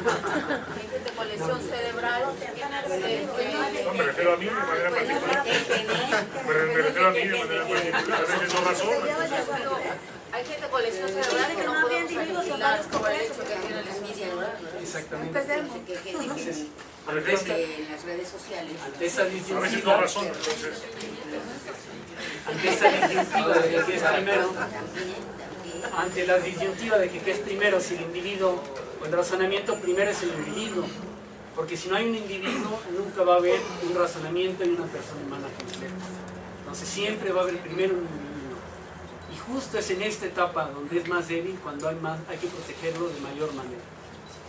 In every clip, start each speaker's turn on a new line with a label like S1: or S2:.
S1: Hay gente con lesión cerebral.
S2: No, me refiero a mí de manera particular. Me refiero a mí de manera particular. A veces no razón.
S1: Hay gente con lesión cerebral que no podemos articular por el hecho que tiene lesbicia.
S3: Exactamente. Entonces,
S1: En las redes sociales.
S3: ante esa
S2: A veces no
S3: disyuntiva,
S2: razón, entonces.
S3: de que es primero, ante la disyuntiva de que qué es primero, si el individuo o el razonamiento, primero es el individuo, porque si no hay un individuo nunca va a haber un razonamiento y una persona humana completa. Entonces siempre va a haber primero un individuo, y justo es en esta etapa donde es más débil, cuando hay que protegerlo de mayor manera.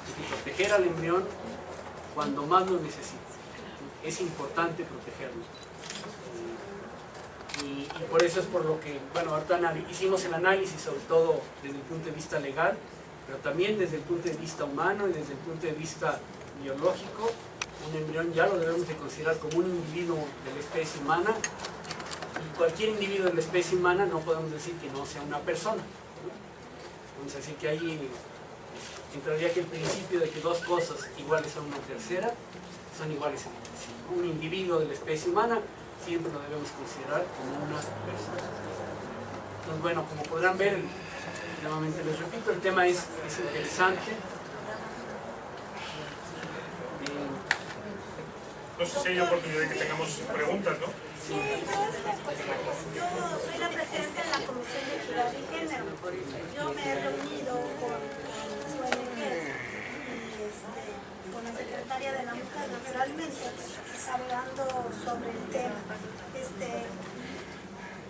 S3: Hay que proteger al embrión cuando más lo necesita. Es importante protegerlo. Y por eso es por lo que, bueno, ahorita hicimos el análisis sobre todo desde el punto de vista legal, pero también desde el punto de vista humano y desde el punto de vista biológico. Un embrión ya lo debemos de considerar como un individuo de la especie humana, y cualquier individuo de la especie humana no podemos decir que no sea una persona, ¿no? Vamos a decir que ahí entraría que el principio de que dos cosas iguales a una tercera son iguales a una tercera. Un individuo de la especie humana siempre lo debemos considerar como una persona. Entonces, bueno, como podrán ver, nuevamente les repito, el tema es interesante.
S2: No sé si hay oportunidad de que tengamos preguntas, ¿no?
S4: Sí, yo soy la presidenta de la Comisión de Equidad de Género. Yo me he reunido con las ONGs y con la secretaria de la Mujer, naturalmente, hablando sobre el tema.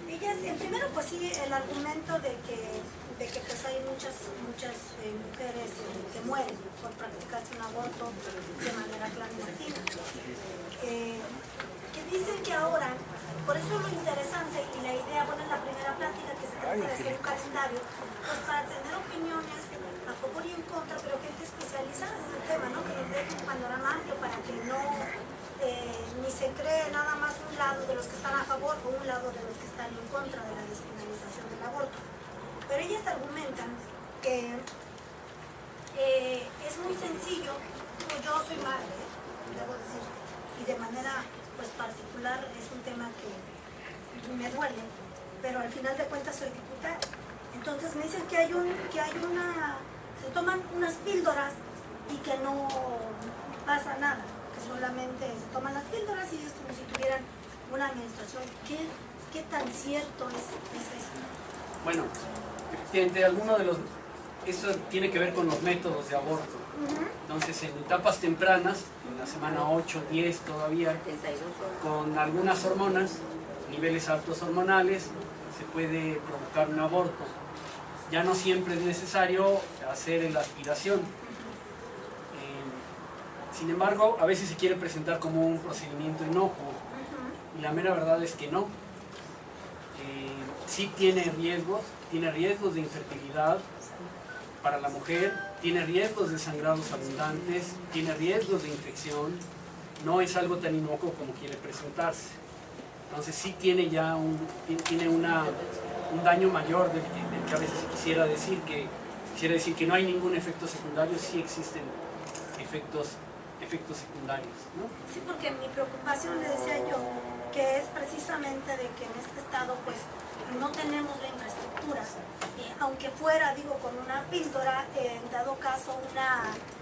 S4: Ellas, primero, pues sí, el argumento de que pues hay muchas mujeres que mueren por practicarse un aborto de manera clandestina. Que dicen que ahora, por eso lo interesante y la idea, bueno, en la primera plática que se trata de hacer un calendario, pues para tener opiniones a favor y en contra, pero gente especializada en el tema, ¿no? Que nos dé un panorama amplio para que no ni se cree nada más un lado de los que están a favor o un lado de los que están en contra de la despenalización del aborto. Pero ellas argumentan que es muy sencillo. Yo soy madre, debo decir, y de manera pues particular es un tema que me duele, pero al final de cuentas soy diputada. Entonces me dicen que se toman unas píldoras y que no pasa nada, que solamente se toman las píldoras y es como si tuvieran una administración. ¿Qué tan cierto es eso?
S3: Bueno, efectivamente, eso tiene que ver con los métodos de aborto. Entonces, en etapas tempranas, en la semana 8, 10 todavía, con algunas hormonas, niveles altos hormonales, se puede provocar un aborto. Ya no siempre es necesario hacer la aspiración. Sin embargo, a veces se quiere presentar como un procedimiento inocuo, y la mera verdad es que no. Sí tiene riesgos de infertilidad para la mujer, tiene riesgos de sangrados abundantes, tiene riesgos de infección, no es algo tan inocuo como quiere presentarse. Entonces sí tiene ya un daño mayor del que a veces se quisiera decir que no hay ningún efecto secundario. Sí existen efectos secundarios, ¿no?
S4: Sí, porque mi preocupación, le decía yo, que es precisamente de que en este estado pues no tenemos la infraestructura, aunque fuera, digo, con una píldora, en dado caso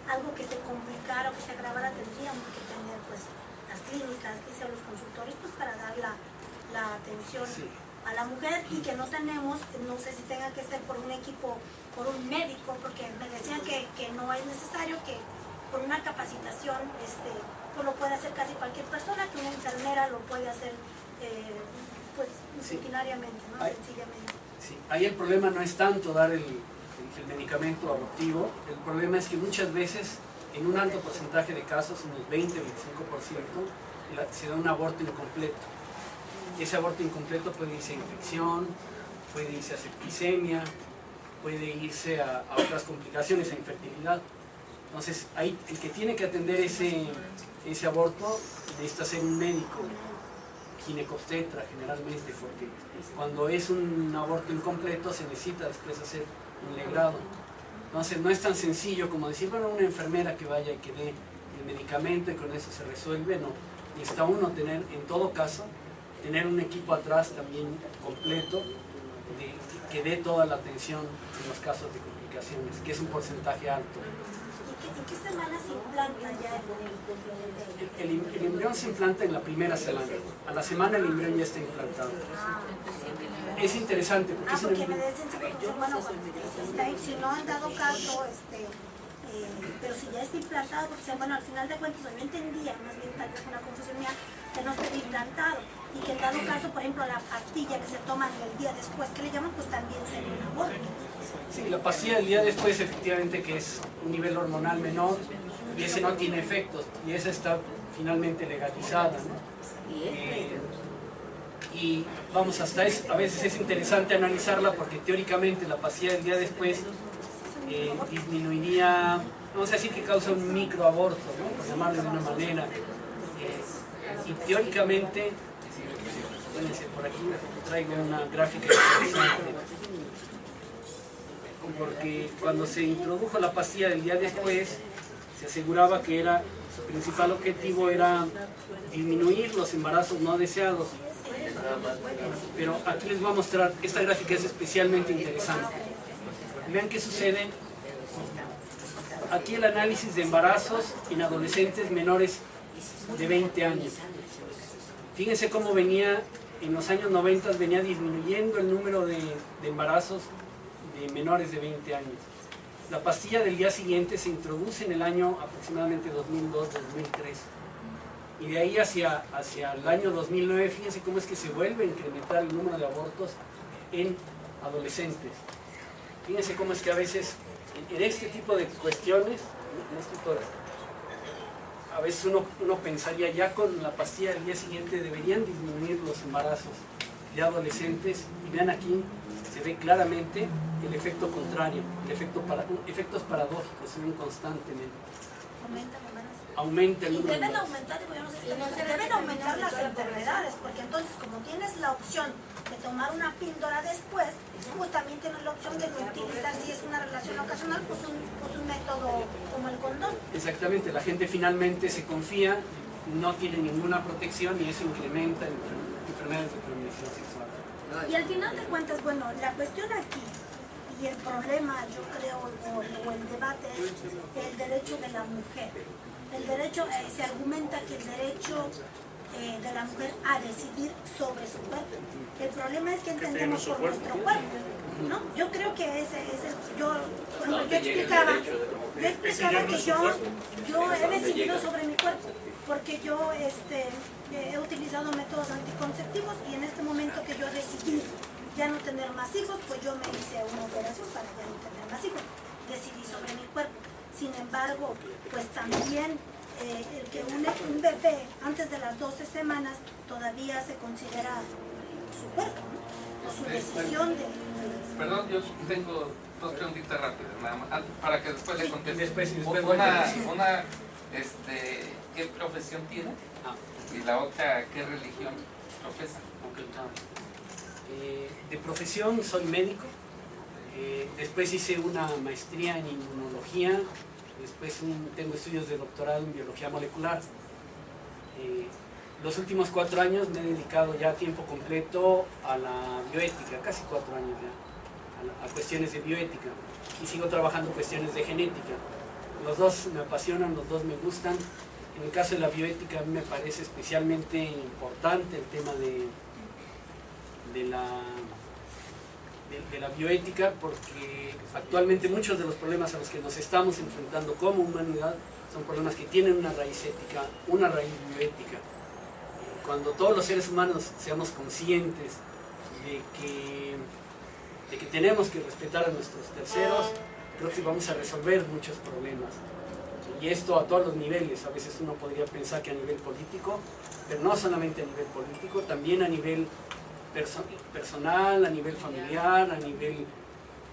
S4: algo que se complicara o que se agravara, tendríamos que tener pues las clínicas, los consultorios, pues para dar la atención a la mujer, y que no tenemos, no sé si tenga que ser por un equipo, por un médico, porque me decían que no es necesario, que por una capacitación pues lo puede hacer casi cualquier persona, que una enfermera lo puede hacer pues rutinariamente, ¿no? Sencillamente.
S3: Sí. Ahí el problema no es tanto dar el medicamento abortivo, el problema es que muchas veces, en un alto porcentaje de casos, unos 20-25%, se da un aborto incompleto. Ese aborto incompleto puede irse a infección, puede irse a septicemia, puede irse a otras complicaciones, a infertilidad. Entonces, ahí el que tiene que atender ese aborto necesita ser un médico, ginecobstetra generalmente, porque cuando es un aborto incompleto se necesita después hacer un legrado. Entonces no es tan sencillo como decir, bueno, una enfermera que vaya y que dé el medicamento y con eso se resuelve, no. Necesita uno tener, en todo caso, tener un equipo atrás también completo que dé toda la atención en los casos de complicaciones, que es un porcentaje alto.
S4: ¿En qué semana se implanta ya
S3: El embrión se implanta en la primera semana. A la semana el embrión ya está implantado. Es interesante porque es un
S4: porque me
S3: embrión.
S4: dicen, bueno, si no han dado caso, pero si ya está implantado, porque bueno, al final de cuentas yo entendía, más bien tal vez una confusión mía, que no esté implantado y que en dado caso, por ejemplo, la pastilla que se toman el día después, que le llaman, pues también sería un aborto.
S3: Sí, la pastilla del día después efectivamente que es un nivel hormonal menor y ese no tiene efectos y esa está finalmente legalizada, ¿no? Y vamos, hasta a veces es interesante analizarla porque teóricamente la pastilla del día después disminuiría, vamos a decir que causa un microaborto, ¿no? Por llamarlo de una manera. Y teóricamente, fíjense, por aquí traigo una gráfica interesante, porque cuando se introdujo la pastilla del día después, se aseguraba que su principal objetivo era disminuir los embarazos no deseados. Pero aquí les voy a mostrar, esta gráfica es especialmente interesante. Vean qué sucede. Aquí el análisis de embarazos en adolescentes menores de 20 años. Fíjense cómo venía, en los años 90 venía disminuyendo el número de embarazos de menores de 20 años. La pastilla del día siguiente se introduce en el año aproximadamente 2002-2003. Y de ahí hacia el año 2009, fíjense cómo es que se vuelve a incrementar el número de abortos en adolescentes. Fíjense cómo es que a veces en este tipo de cuestiones, a veces uno pensaría ya con la pastilla del día siguiente deberían disminuir los embarazos de adolescentes, y vean aquí, se ve claramente el efecto contrario, efectos paradójicos se ven constantemente. Aumenta el número.
S4: Deben aumentar las enfermedades, porque entonces como tienes la opción de tomar una píldora después, pues también tienes la opción de utilizar, si es una relación ocasional, pues un método como el condón.
S3: Exactamente, la gente finalmente se confía, no tiene ninguna protección y eso incrementa enfermedades de transmisión sexual.
S4: Y al final de cuentas, bueno, la cuestión aquí y el problema, yo creo, o el debate es el derecho de la mujer. El derecho, se argumenta que el derecho de la mujer a decidir sobre su cuerpo. El problema es que entendemos por nuestro cuerpo, ¿no? Yo creo que yo explicaba que yo he decidido sobre mi cuerpo, porque yo he utilizado métodos anticonceptivos y en este momento que yo decidí ya no tener más hijos, pues yo me hice una operación para ya no tener más hijos. Decidí sobre mi cuerpo. Sin embargo, pues también el que un bebé antes de las 12 semanas todavía se considera su cuerpo, ¿no? O su decisión de...
S5: Perdón, yo tengo dos preguntitas rápidas, nada más, para que después le conteste.
S3: Después
S5: ¿qué profesión tiene? Y la otra, ¿qué religión profesa?
S3: De profesión soy médico, después hice una maestría en inmunología, después tengo estudios de doctorado en biología molecular. Los últimos 4 años me he dedicado ya a tiempo completo a la bioética, casi 4 años ya, a cuestiones de bioética, y sigo trabajando cuestiones de genética. Los dos me apasionan, los dos me gustan. En el caso de la bioética a mí me parece especialmente importante el tema de la bioética, porque actualmente muchos de los problemas a los que nos estamos enfrentando como humanidad son problemas que tienen una raíz ética, una raíz bioética. Cuando todos los seres humanos seamos conscientes de que tenemos que respetar a nuestros terceros, creo que vamos a resolver muchos problemas. Y esto a todos los niveles. A veces uno podría pensar que a nivel político, pero no solamente a nivel político, también a nivel personal, a nivel familiar, a nivel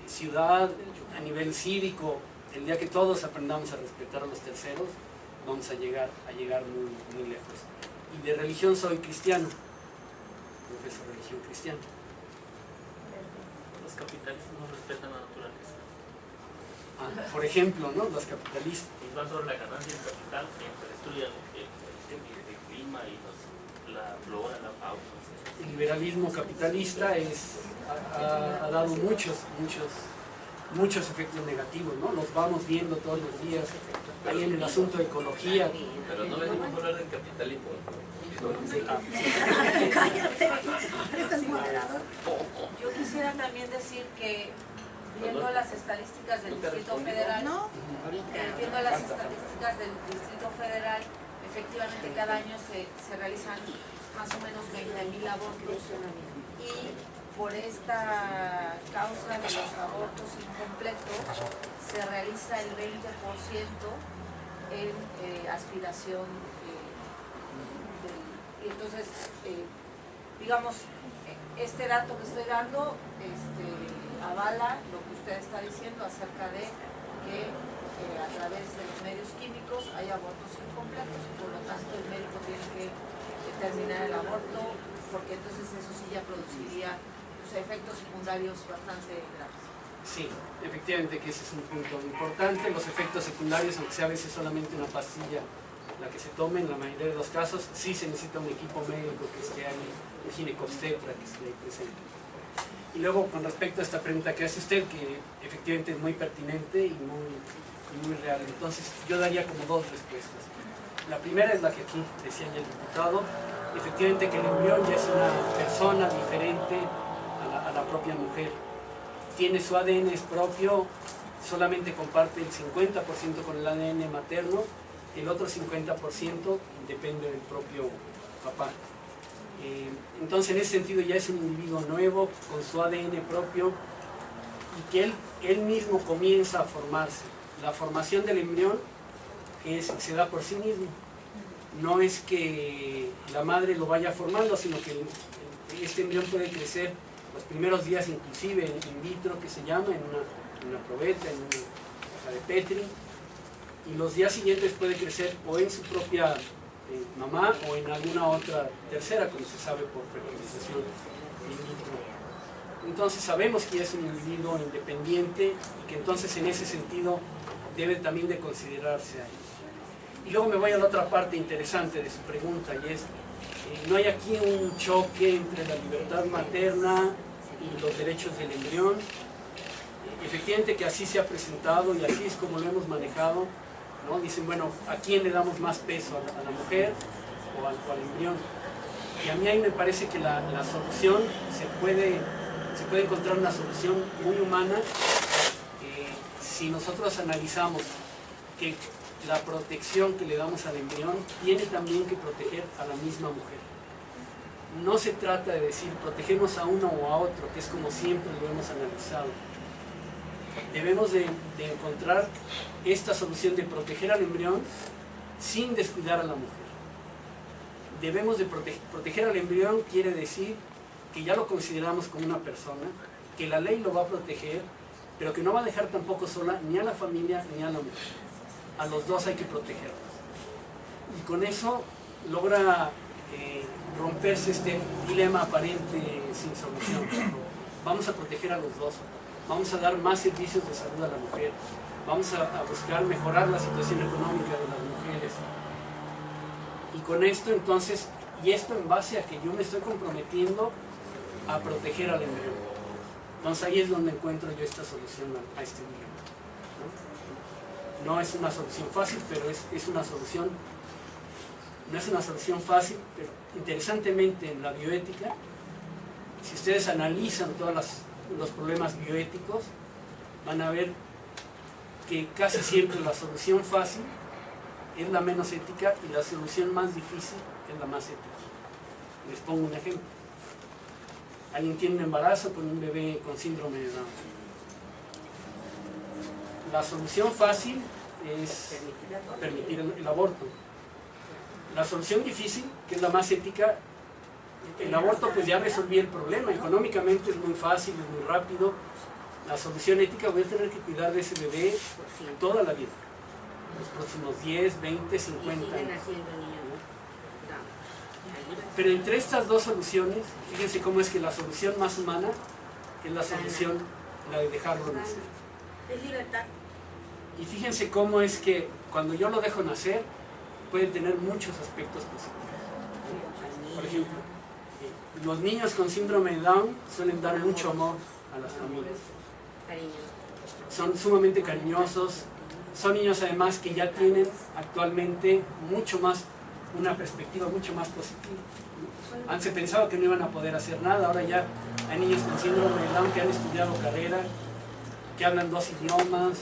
S3: ciudad, a nivel cívico. El día que todos aprendamos a respetar a los terceros, vamos a llegar muy, muy lejos. Y de religión soy cristiano, profeso de religión cristiana.
S6: Los capitalistas no respetan la naturaleza.
S3: Por ejemplo, ¿no? Los capitalistas.
S6: Y van sobre la ganancia del capital, estudian el clima y la flora, la fauna.
S3: El liberalismo capitalista ha dado muchos efectos negativos, ¿no? Los vamos viendo todos los días. Ahí en el asunto de ecología.
S6: Pero no venimos a hablar del capitalismo.
S4: Cállate, eres el moderador.
S1: Yo quisiera también decir que viendo las estadísticas del Distrito Federal, efectivamente cada año se realizan más o menos 20.000 abortos y por esta causa de los abortos incompletos se realiza el 20% en aspiración. Y entonces, digamos, este dato que estoy dando avala lo que usted está diciendo acerca de que a través de los medios químicos hay abortos incompletos y por lo tanto el médico tiene que terminar el aborto, porque entonces eso sí ya produciría efectos secundarios bastante graves.
S3: Sí, efectivamente que ese es un punto importante. Los efectos secundarios, aunque sea a veces solamente una pastilla la que se tome, en la mayoría de los casos sí se necesita un equipo médico que esté ahí, un ginecobstetra que esté ahí presente. Y luego con respecto a esta pregunta que hace usted, que efectivamente es muy pertinente y muy real, entonces yo daría como dos respuestas. La primera es la que aquí decía ya el diputado, efectivamente que el embrión ya es una persona diferente a la propia mujer. Tiene su ADN propio, solamente comparte el 50% con el ADN materno, el otro 50% depende del propio papá. Entonces en ese sentido ya es un individuo nuevo, con su ADN propio, y que él mismo comienza a formarse. La formación del embrión se da por sí mismo. No es que la madre lo vaya formando, sino que este embrión puede crecer los primeros días inclusive in vitro, que se llama, en una probeta, en una caja de Petri, y los días siguientes puede crecer o en su propia mamá o en alguna otra tercera, como se sabe por fertilización in vitro. Entonces sabemos que es un individuo independiente y que entonces en ese sentido debe también de considerarse ahí. Y luego me voy a la otra parte interesante de su pregunta, y es, no hay aquí un choque entre la libertad materna y los derechos del embrión. Efectivamente que así se ha presentado y así es como lo hemos manejado, ¿no? Dicen, bueno, ¿a quién le damos más peso? ¿A la mujer o al embrión? Y a mí ahí me parece que la solución se puede encontrar una solución muy humana si nosotros analizamos que la protección que le damos al embrión tiene también que proteger a la misma mujer. No se trata de decir protegemos a uno o a otro, que es como siempre lo hemos analizado. Debemos de encontrar esta solución de proteger al embrión sin descuidar a la mujer. Debemos de proteger al embrión, quiere decir que ya lo consideramos como una persona, que la ley lo va a proteger, pero que no va a dejar tampoco sola ni a la familia ni a la mujer. A los dos hay que protegerlos. Y con eso logra romperse este dilema aparente sin solución. Vamos a proteger a los dos, vamos a dar más servicios de salud a la mujer, vamos a buscar mejorar la situación económica de las mujeres. Y con esto entonces, y esto en base a que yo me estoy comprometiendo a proteger al embrión. Entonces ahí es donde encuentro yo esta solución a este dilema. No es una solución fácil, pero es una solución, no es una solución fácil, pero interesantemente en la bioética, si ustedes analizan todos los problemas bioéticos, van a ver que casi siempre la solución fácil es la menos ética y la solución más difícil es la más ética. Les pongo un ejemplo. Alguien tiene un embarazo con un bebé con síndrome de Down. La solución fácil es permitir el aborto. La solución difícil, que es la más ética, el aborto pues ya resolví el problema, económicamente es muy fácil, es muy rápido. La solución ética, voy a tener que cuidar de ese bebé toda la vida, los próximos 10, 20, 50 años. Pero entre estas dos soluciones, fíjense cómo es que la solución más humana es la solución, la de dejarlo nacer.
S4: Es libertad.
S3: Y fíjense cómo es que cuando yo lo dejo nacer, puede tener muchos aspectos positivos. Por ejemplo, los niños con síndrome de Down suelen dar mucho amor a las familias. Son sumamente cariñosos. Son niños además que ya tienen actualmente mucho más, una perspectiva mucho más positiva. Antes se pensaba que no iban a poder hacer nada, ahora ya hay niños con síndrome de Down que han estudiado carrera, que hablan 2 idiomas,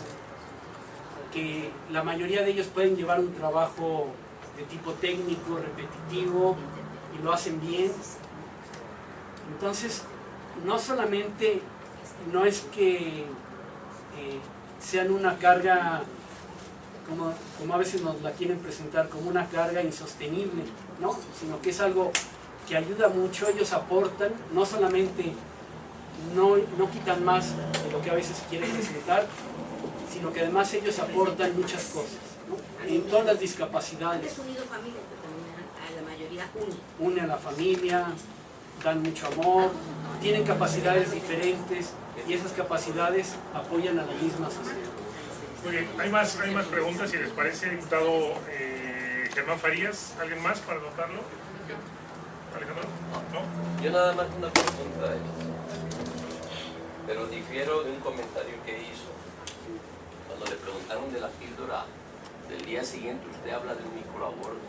S3: que la mayoría de ellos pueden llevar un trabajo de tipo técnico, repetitivo, y lo hacen bien. Entonces, no solamente no es que sean una carga, como a veces nos la quieren presentar, como una carga insostenible, ¿no? Sino que es algo que ayuda mucho. Ellos aportan, no solamente no quitan más de lo que a veces quieren presentar, sino que además ellos aportan muchas cosas, ¿no? En todas las discapacidades.
S7: Es unido familia, pero también a la mayoría
S3: une a la familia, dan mucho amor, tienen capacidades diferentes y esas capacidades apoyan a la misma sociedad.
S2: Muy bien, hay más preguntas, si les parece, diputado Germán Farías. ¿Alguien más para anotarlo? ¿Alejandro? ¿No?
S8: Yo nada más una pregunta, pero difiero de un comentario que hizo. Cuando le preguntaron de la píldora del día siguiente, usted habla de un microaborto.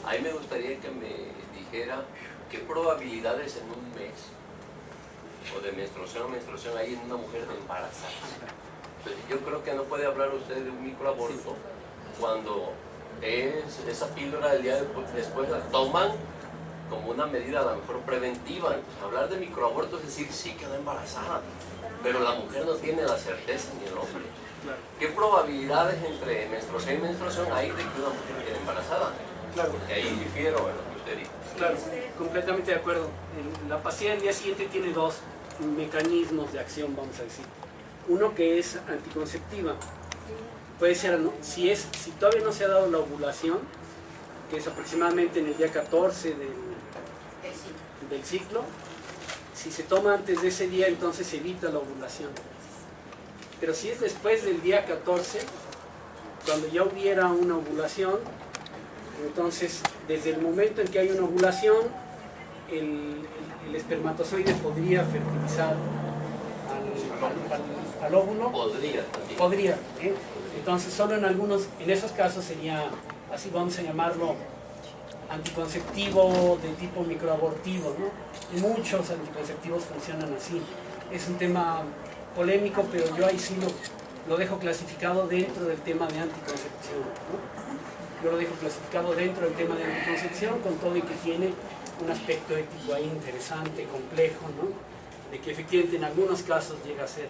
S8: A mí me gustaría que me dijera qué probabilidades en un mes, o de menstruación hay en una mujer de embarazada. Entonces, yo creo que no puede hablar usted de un microaborto cuando esa píldora del día después la toman como una medida a lo mejor preventiva. Hablar de microaborto es decir, sí quedó embarazada, pero la mujer no tiene la certeza ni el hombre. ¿Qué probabilidades entre menstruación y menstruación hay de que una mujer quede embarazada?
S3: Claro.
S8: Porque ahí difiero en lo que usted dijo.
S3: Claro, completamente de acuerdo. La pastilla del día siguiente tiene 2 mecanismos de acción, vamos a decir. Uno que es anticonceptiva. Puede ser, si todavía no se ha dado la ovulación, que es aproximadamente en el día 14 del ciclo, si se toma antes de ese día, entonces se evita la ovulación. Pero si es después del día 14, cuando ya hubiera una ovulación, entonces desde el momento en que hay una ovulación, el espermatozoide podría fertilizar al óvulo. Podría, ¿eh? Entonces solo en esos casos sería, así vamos a llamarlo, anticonceptivo de tipo microabortivo, ¿no? Muchos anticonceptivos funcionan así. Es un tema polémico, pero yo ahí sí lo dejo clasificado dentro del tema de anticoncepción, ¿no? Yo lo dejo clasificado dentro del tema de anticoncepción, con todo y que tiene un aspecto ético ahí interesante, complejo, ¿no? De que efectivamente en algunos casos llega a ser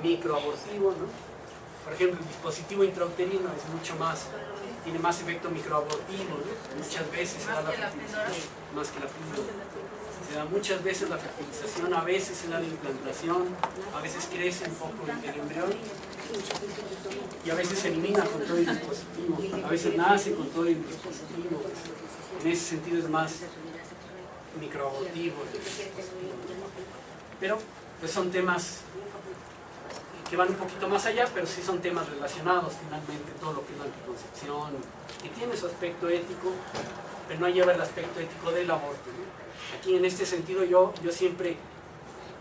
S3: microabortivo, ¿no? Por ejemplo, el dispositivo intrauterino es mucho más, tiene más efecto microabortivo, ¿no? Muchas veces se da la fertilización, más que la píldora. Se da muchas veces la fertilización, a veces se da la implantación, a veces crece un poco el embrión y a veces se elimina con todo el dispositivo, a veces nace con todo el dispositivo. En ese sentido es más microabortivo. Pero pues son temas que van un poquito más allá, pero sí son temas relacionados finalmente, todo lo que es la anticoncepción, que tiene su aspecto ético, pero no lleva el aspecto ético del aborto, ¿no? Aquí en este sentido yo siempre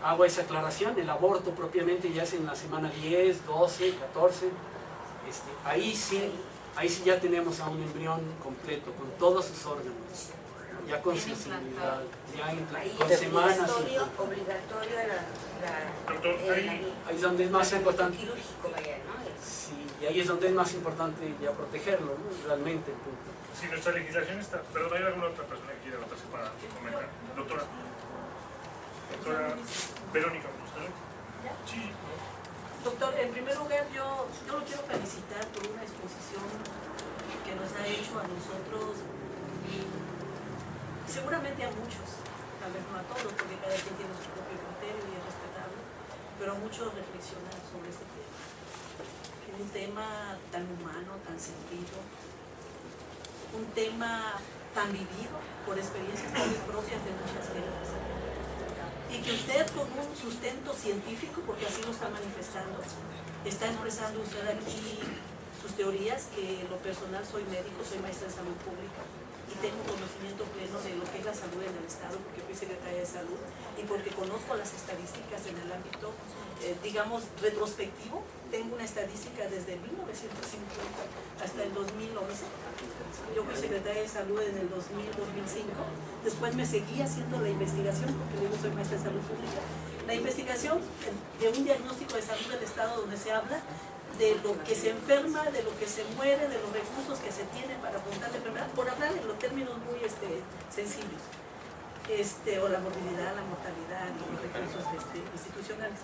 S3: hago esa aclaración. El aborto propiamente ya es en la semana 10, 12, 14, ahí sí ya tenemos a un embrión completo, con todos sus órganos, ya con sensibilidad, ya con semanas.
S7: Obligatorio
S3: ahí es donde es más importante.
S7: Quirúrgico, vaya, ¿no?
S3: Sí, y ahí es donde es más importante ya protegerlo, ¿no? Realmente el punto.
S2: Si nuestra legislación está... Perdón, ¿hay alguna otra persona que quiera anotarse para comentar? Doctora Verónica, ¿usted? Sí.
S1: Doctor, en primer lugar yo lo quiero felicitar por una exposición que nos ha hecho a nosotros, seguramente a muchos, tal vez no a todos, porque cada quien tiene su propio criterio y es respetable, pero muchos reflexionan sobre este tema. Un tema tan humano, tan sentido, un tema tan vivido por experiencias propias de muchas gentes.
S9: y que usted con un sustento científico, porque así lo está manifestando, está expresando usted aquí sus teorías, que en lo personal soy médico, soy maestra de salud pública y tengo conocimiento pleno de lo que es la salud en el Estado, porque fui secretaria de salud y porque conozco las estadísticas en el ámbito, digamos, retrospectivo. Tengo una estadística desde 1950 hasta el 2011. Yo fui secretaria de salud en el 2000-2005. Después me seguí haciendo la investigación, porque yo soy maestra de salud pública. La investigación de un diagnóstico de salud del Estado donde se habla de lo que se enferma, de lo que se muere, de los recursos que se tienen para afrontar la enfermedad, por hablar en los términos muy sencillos, o la morbilidad, la mortalidad, los recursos institucionales.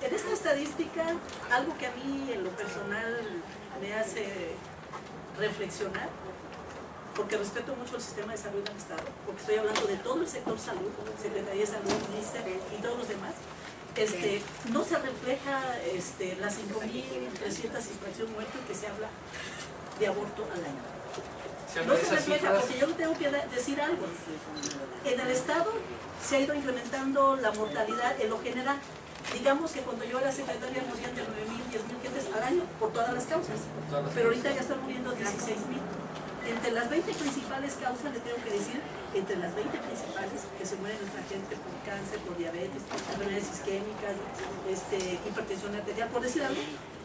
S9: En esta estadística, algo que a mí en lo personal me hace reflexionar, porque respeto mucho el sistema de salud del Estado, porque estoy hablando de todo el sector salud, Secretaría de Salud, MINSTER y todos los demás, no se refleja las 5.300 y fracción muertes que se habla de aborto al año. No se refleja, porque yo tengo que decir algo. En el Estado se ha ido incrementando la mortalidad en lo general. Digamos que cuando yo era secretaria morían de 9.000, 10.000 gentes al año por todas las causas, pero ahorita ya están muriendo 16.000. Entre las 20 principales causas, le tengo que decir, entre las 20 principales que se muere nuestra gente por cáncer, por diabetes, enfermedades isquémicas, hipertensión arterial, por decir algo,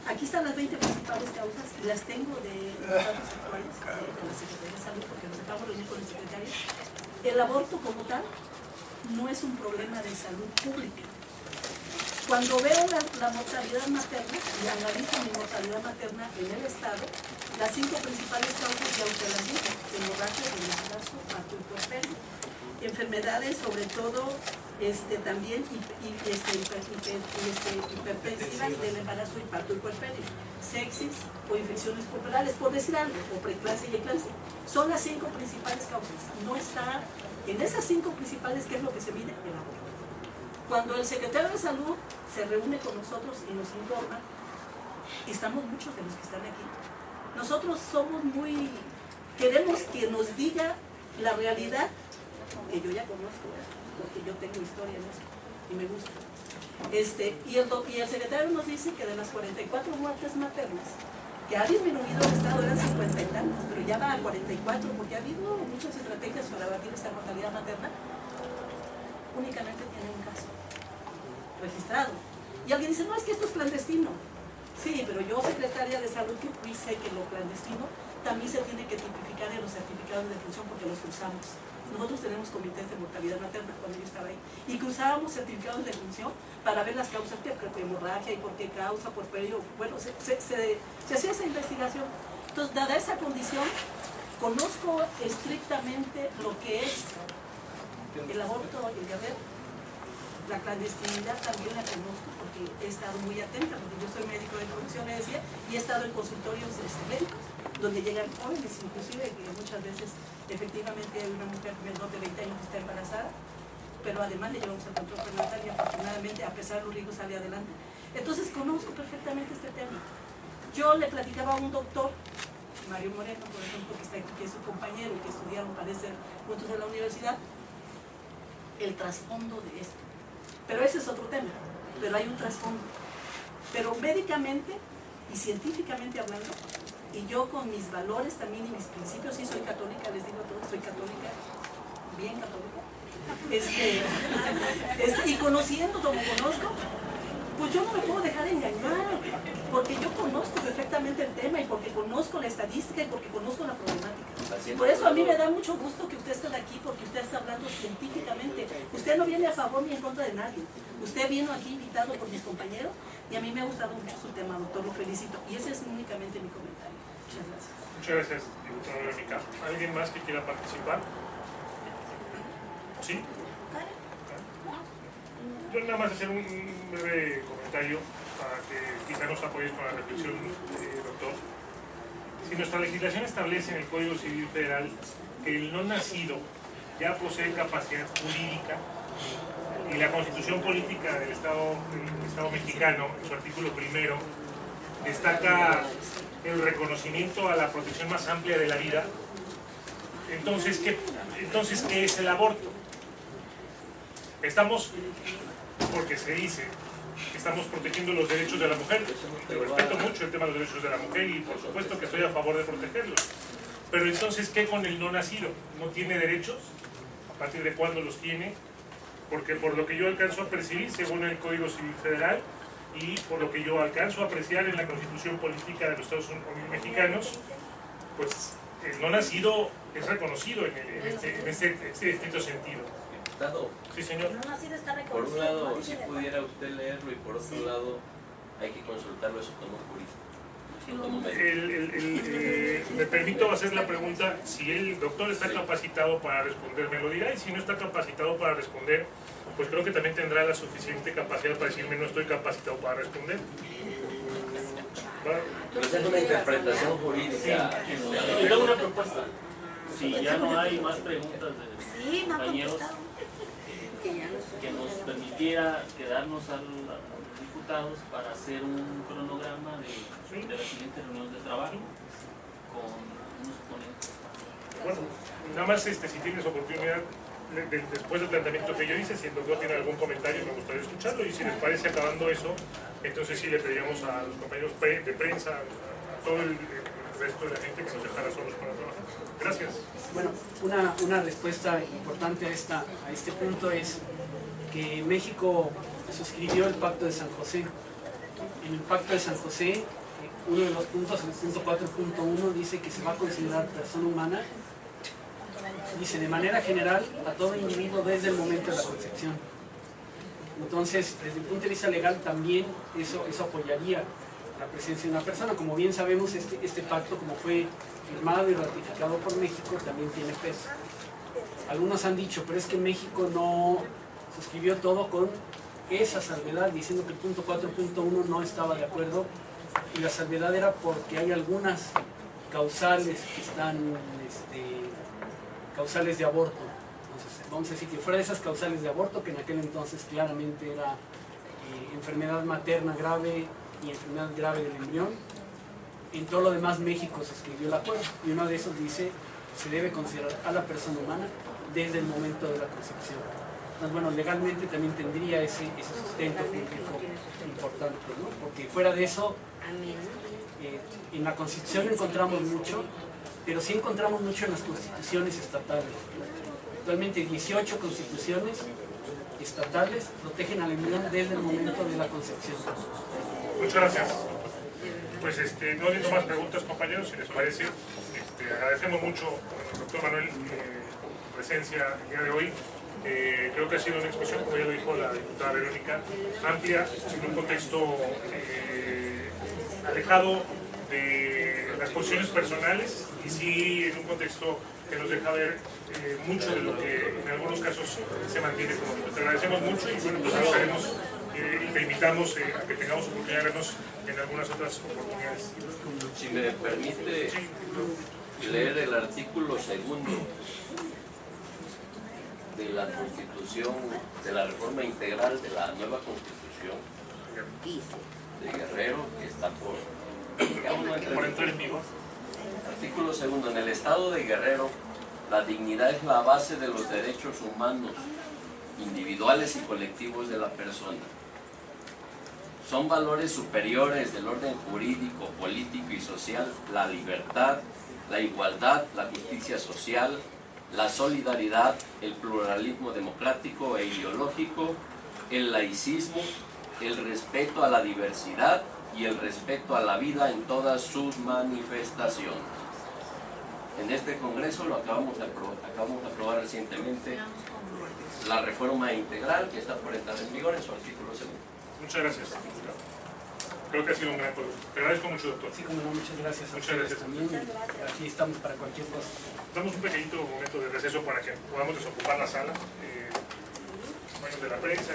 S9: aquí están las 20 principales causas y las tengo de los datos actuales de la Secretaría de Salud, porque nos acabamos de reunir con el secretario. El aborto como tal no es un problema de salud pública. Cuando veo la mortalidad materna y analizo mi mortalidad materna en el Estado, las 5 principales causas ya usted las dijo: hemorragia del embarazo, parto y puerperio, enfermedades sobre todo también hipertensivas del embarazo y parto y puerperio, sepsis o infecciones puerperales, por decir algo, o preeclampsia y eclampsia. Son las 5 principales causas. No está en esas 5 principales, ¿qué es lo que se mide? El aborto. Cuando el secretario de Salud se reúne con nosotros y nos informa, y estamos muchos de los que están aquí, nosotros somos queremos que nos diga la realidad, que yo ya conozco, porque yo tengo historia en eso, y me gusta. Y el secretario nos dice que de las 44 muertes maternas, que ha disminuido el Estado, eran 50 y tantas, pero ya va a 44, porque ha habido muchas estrategias para abatir esta mortalidad materna, únicamente tiene un caso registrado. Y alguien dice, no, es que esto es clandestino. Sí, pero yo, secretaria de Salud, que fui, sé que lo clandestino también se tiene que tipificar en los certificados de defunción, porque los cruzamos. Nosotros tenemos comités de mortalidad materna cuando yo estaba ahí, y cruzábamos certificados de defunción para ver las causas de hemorragia y por qué causa, por periodo. Bueno, se hacía esa investigación. Entonces, dada esa condición, conozco estrictamente lo que es el aborto y el diabetes. La clandestinidad también la conozco, porque he estado muy atenta, porque yo soy médico de profesión, le decía, y he estado en consultorios médicos, donde llegan jóvenes, inclusive, que muchas veces efectivamente hay una mujer menor de 20 años que está embarazada, pero además le llevamos el control prenatal y afortunadamente, a pesar de los riesgos, sale adelante. Entonces conozco perfectamente este tema. Yo le platicaba a un doctor, Mario Moreno, por ejemplo, que está aquí, que es su compañero, que estudiaron, parece, juntos en la universidad, el trasfondo de esto. Pero ese es otro tema, pero hay un trasfondo. Pero médicamente y científicamente hablando, y yo con mis valores también y mis principios, sí soy católica, les digo a todos, soy católica, bien católica, y conociendo como conozco, pues yo no me puedo dejar engañar, porque yo conozco perfectamente el tema y porque conozco la estadística y porque conozco la problemática. Por eso a mí me da mucho gusto que usted esté aquí, porque usted está hablando científicamente. Usted no viene a favor ni en contra de nadie. Usted vino aquí invitado por mis compañeros y a mí me ha gustado mucho su tema, doctor, lo felicito. Y ese es únicamente mi comentario. Muchas gracias.
S2: Muchas gracias, diputada Verónica. ¿Alguien más que quiera participar? ¿Sí? Yo nada más hacer un breve comentario para que quizá nos apoyes con la reflexión, doctor. Si nuestra legislación establece en el Código Civil Federal que el no nacido ya posee capacidad jurídica, y la Constitución Política del Estado mexicano, en su artículo primero, destaca el reconocimiento a la protección más amplia de la vida, entonces, ¿qué es el aborto? Estamos, porque se dice, que estamos protegiendo los derechos de la mujer. Yo respeto mucho el tema de los derechos de la mujer y por supuesto que estoy a favor de protegerlos. Pero entonces, ¿qué con el no nacido? ¿No tiene derechos? ¿A partir de cuándo los tiene? Porque por lo que yo alcanzo a percibir, según el Código Civil Federal, y por lo que yo alcanzo a apreciar en la Constitución Política de los Estados Unidos Mexicanos, pues el no nacido es reconocido en este estricto sentido.
S8: Diputado,
S2: Sí, señor.
S4: El no nacido está
S8: por
S4: reconocido.
S8: un lado,
S4: como
S8: si
S4: dice
S8: pudiera usted leerlo, y por otro lado, hay que consultarlo eso con un jurista. Con un médico.
S2: Me permito hacer la pregunta, si el doctor está capacitado para responder, me lo dirá, y si no está capacitado para responder, pues creo que también tendrá la suficiente capacidad para decirme no estoy capacitado para responder.
S8: Pero esa es una interpretación jurídica.
S6: Y luego una propuesta. Si ya no hay más preguntas de
S4: Sí, no ha
S6: compañeros,
S4: contestado.
S6: que nos permitiera quedarnos a los diputados para hacer un cronograma de la siguiente reunión de trabajo con unos ponentes.
S2: Bueno, nada más si tienes oportunidad, después del planteamiento que yo hice, si el doctor tiene algún comentario, me gustaría escucharlo, y si les parece acabando eso, entonces sí le pediríamos a los compañeros de prensa, a todo el resto de la gente, que nos dejara solos para trabajar. Gracias.
S3: Bueno, una respuesta importante a este punto es que México suscribió el Pacto de San José. En el Pacto de San José, uno de los puntos, el punto 4.1, dice que se va a considerar persona humana, dice de manera general, a todo individuo desde el momento de la concepción. Entonces, desde el punto de vista legal también eso apoyaría la presencia de una persona. Como bien sabemos, este pacto, como fue firmado y ratificado por México, también tiene peso. Algunos han dicho, pero es que México no suscribió todo con esa salvedad, diciendo que el punto 4.1 no estaba de acuerdo, y la salvedad era porque hay algunas causales que están causales de aborto. Entonces, vamos a decir que fuera de esas causales de aborto, que en aquel entonces claramente era enfermedad materna grave y enfermedad grave del embrión, en todo lo demás México suscribió el acuerdo, y uno de esos dice se debe considerar a la persona humana desde el momento de la concepción. Entonces, bueno, legalmente también tendría ese sustento público importante, ¿no? Porque fuera de eso, en la Constitución encontramos mucho, pero sí encontramos mucho en las constituciones estatales. Actualmente 18 constituciones estatales protegen al embrión desde el momento de la concepción.
S2: Muchas gracias. Pues no habiendo más preguntas, compañeros, si les parece, agradecemos mucho al doctor Manuel su presencia el día de hoy. Creo que ha sido una exposición, como ya lo dijo la diputada Verónica, amplia, en un contexto alejado de las posiciones personales, y sí en un contexto que nos deja ver mucho de lo que en algunos casos se mantiene como. Te agradecemos mucho, y bueno, pues estaremos y te invitamos a que tengamos oportunidad de vernos en algunas otras oportunidades.
S8: Si me permite leer el artículo 2 de la Constitución, de la reforma integral de la nueva Constitución de Guerrero, que está por
S2: entrar en vigor.
S8: Artículo 2. En el Estado de Guerrero, la dignidad es la base de los derechos humanos, individuales y colectivos de la persona. Son valores superiores del orden jurídico, político y social la libertad, la igualdad, la justicia social, la solidaridad, el pluralismo democrático e ideológico, el laicismo, el respeto a la diversidad y el respeto a la vida en todas sus manifestaciones. En este Congreso lo acabamos de aprobar recientemente, la reforma integral que está por entrar en vigor en su artículo 2.
S2: Muchas gracias. Creo que ha sido un gran producto. Te agradezco mucho, doctor.
S3: Sí, como no, muchas gracias a
S2: Muchas
S3: ustedes
S2: gracias.
S3: también. Aquí estamos para cualquier cosa.
S2: Damos un pequeñito momento de receso para que podamos desocupar la sala. Compañeros de la prensa.